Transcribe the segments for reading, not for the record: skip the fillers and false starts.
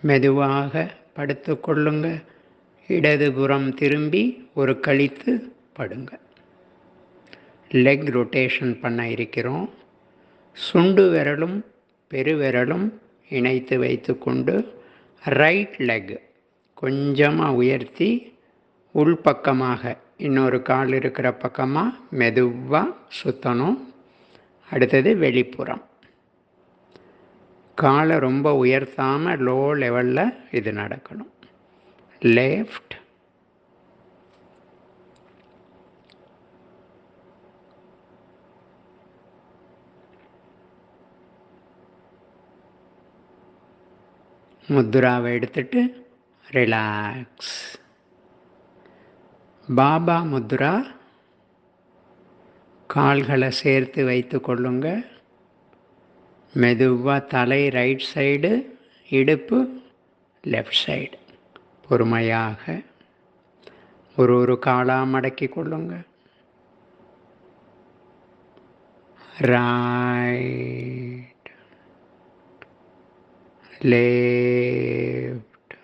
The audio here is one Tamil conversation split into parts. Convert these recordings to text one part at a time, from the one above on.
மெதுவாக படுத்து கொள்ளுங்க. இடதுபுறம் திரும்பி ஒரு கழித்து படுங்க. லெக் ரொட்டேஷன் பண்ண இருக்கிறோம். சுண்டு விரலும் பெருவிரலும் இணைத்து வைத்து கொண்டு ரைட் லெக் கொஞ்சமாக உயர்த்தி உள்பக்கமாக இன்னொரு கால் இருக்கிற பக்கமாக மெதுவாக சுற்றணும். அடுத்தது வெளிப்புறம். காலை ரொம்ப உயர்த்தாமல் லோ லெவலில் இது நடக்கணும். லெஃப்ட், முத்ராவை எடுத்துட்டு ரிலாக்ஸ். பாபா முத்ரா. கால்களை சேர்த்து வைத்து கொள்ளுங்க. மெதுவாக தலை ரைட் சைடு, இடுப்பு லெஃப்ட் சைடு. பொறுமையாக ஒரு காலாக மடக்கி கொள்ளுங்க. Right, left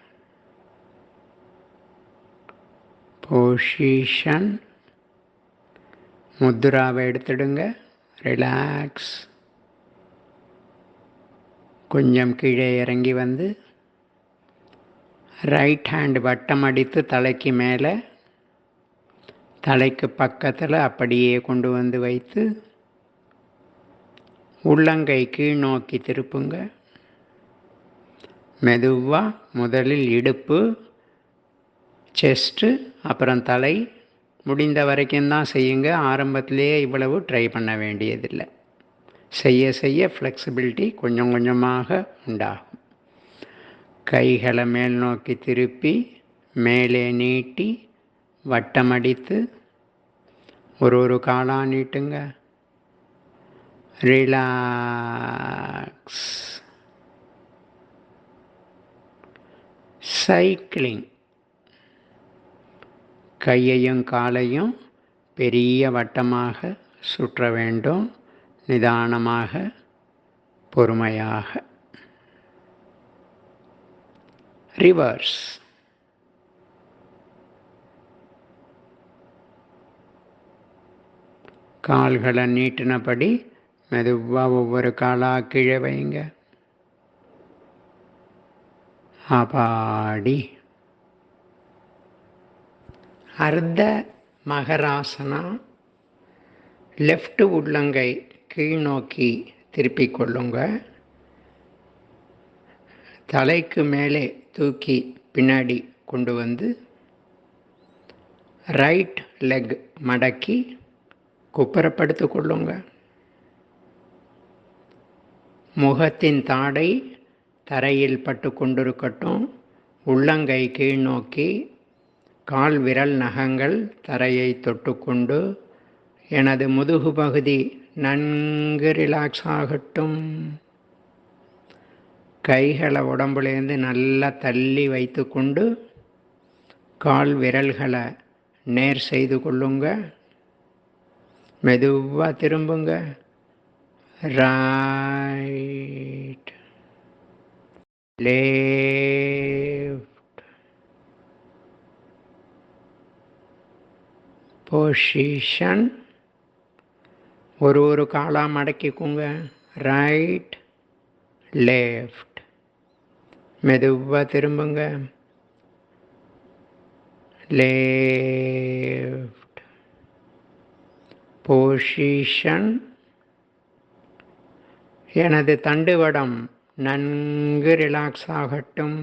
position. முத்ராவை எடுத்துடுங்க. ரிலாக்ஸ். கொஞ்சம் கீழே இறங்கி வந்து ரைட் ஹேண்ட் வட்டம் அடித்து தலைக்கு மேலே, தலைக்கு பக்கத்தில் அப்படியே கொண்டு வந்து வைத்து உள்ளங்கை கீழ் நோக்கி திருப்புங்க. மெதுவாக முதலில் இடுப்பு, செஸ்ட்டு, அப்புறம் தலை. முடிந்த வரைக்கும் தான் செய்யுங்க. ஆரம்பத்திலேயே இவ்வளவு ட்ரை பண்ண வேண்டியதில்லை. செய்ய செய்ய ஃப்ளெக்சிபிலிட்டி கொஞ்சம் கொஞ்சமாக உண்டாகும். கைகளை மேல் நோக்கி திருப்பி மேலே நீட்டி வட்டமடித்து ஒரு காலாக நீட்டுங்க. ரிலாக்ஸ். சைக்கிளிங். கையையும் காலையும் பெரிய வட்டமாக சுற்ற வேண்டும். நிதானமாக, பொறுமையாக. ரிவர்ஸ். கால்களை நீட்டினபடி மெதுவாக ஒவ்வொரு காலாக கீழே வைங்க. அபாடி. அர்த்த மகராசனா. லெஃப்ட் உள்ளங்கை கீழ் நோக்கி திருப்பிக் கொள்ளுங்க. தலைக்கு மேலே தூக்கி பின்னாடி கொண்டு வந்து ரைட் லெக் மடக்கி குப்புறப்படுத்து கொள்ளுங்க. முகத்தின் தாடை தரையில் பட்டு கொண்டிருக்கட்டும். உள்ளங்கை கீழ் நோக்கி, கால் விரல் நகங்கள் தரையை தொட்டுக்கொண்டு எனது முதுகு பகுதி நன்கு ரிலாக்ஸ் ஆகட்டும். கைகளை உடம்புலேருந்து நல்லா தள்ளி வைத்து கொண்டு கால் விரல்களை நேர் செய்து கொள்ளுங்க. மெதுவாக திரும்புங்க. Right, left position. ஒரு காலாக மடக்கிக்கோங்க. Right, left. மெதுவாக திரும்புங்க. Left position. எனது தண்டுவடம் நன்கு ரிலாக்ஸ் ஆகட்டும்.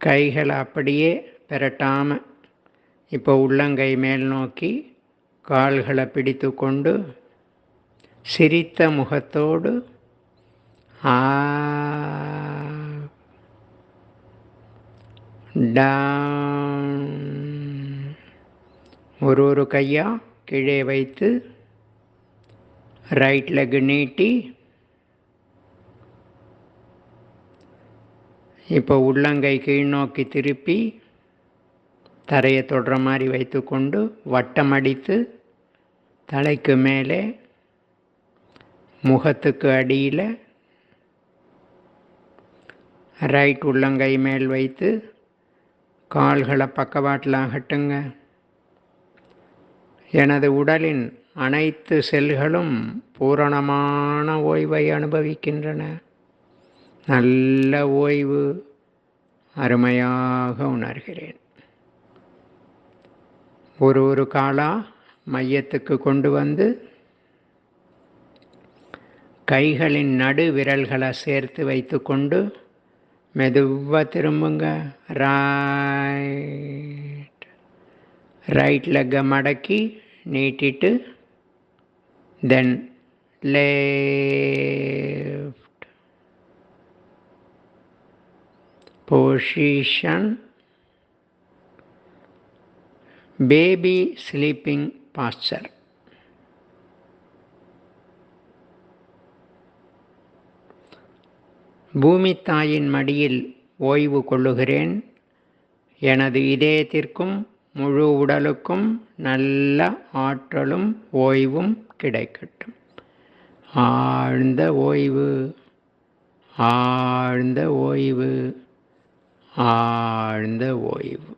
கைகளை அப்படியே பெரட்டாமல் இப்போ உள்ளங்கை மேல் நோக்கி கால்களை பிடித்து கொண்டு சிரித்த முகத்தோடு டவுன். ஒரு கையாக கீழே வைத்து ரைட் லெக் நீட்டி இப்போ உள்ளங்கை கீழ் நோக்கி திருப்பி தரையை தொடுற மாதிரி வைத்து கொண்டு வட்டம் அடித்து தலைக்கு மேலே, முகத்துக்கு அடியில் ரைட் உள்ளங்கை மேல் வைத்து கால்களை பக்கவாட்டில் அகட்டுங்க. எனது உடலின் அனைத்து செல்களும் பூரணமான ஓய்வை அனுபவிக்கின்றன. நல்ல ஓய்வு, அருமையாக உணர்கிறேன். ஒரு காலா மையத்துக்கு கொண்டு வந்து கைகளின் நடு விரல்களை சேர்த்து வைத்து கொண்டு மெதுவாக திரும்புங்க. ரைட் லெக்கை மடக்கி நீட்டிட்டு then left position. Baby sleeping posture. பூமி தாயின் மடியில் ஓய்வு கொள்ளுகிறேன். எனது இதயத்திற்கும் முழு உடலுக்கும் நல்ல ஆற்றலும் ஓய்வும் கிடைக்கட்டும். ஆழ்ந்த ஓய்வு, ஆழ்ந்த ஓய்வு, ஆழ்ந்த ஓய்வு.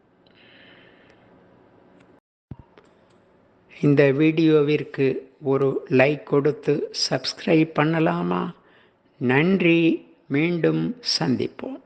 இந்த வீடியோவிற்கு ஒரு லைக் கொடுத்து சப்ஸ்கிரைப் பண்ணலாமா? நன்றி. மீண்டும் சந்திப்போம்.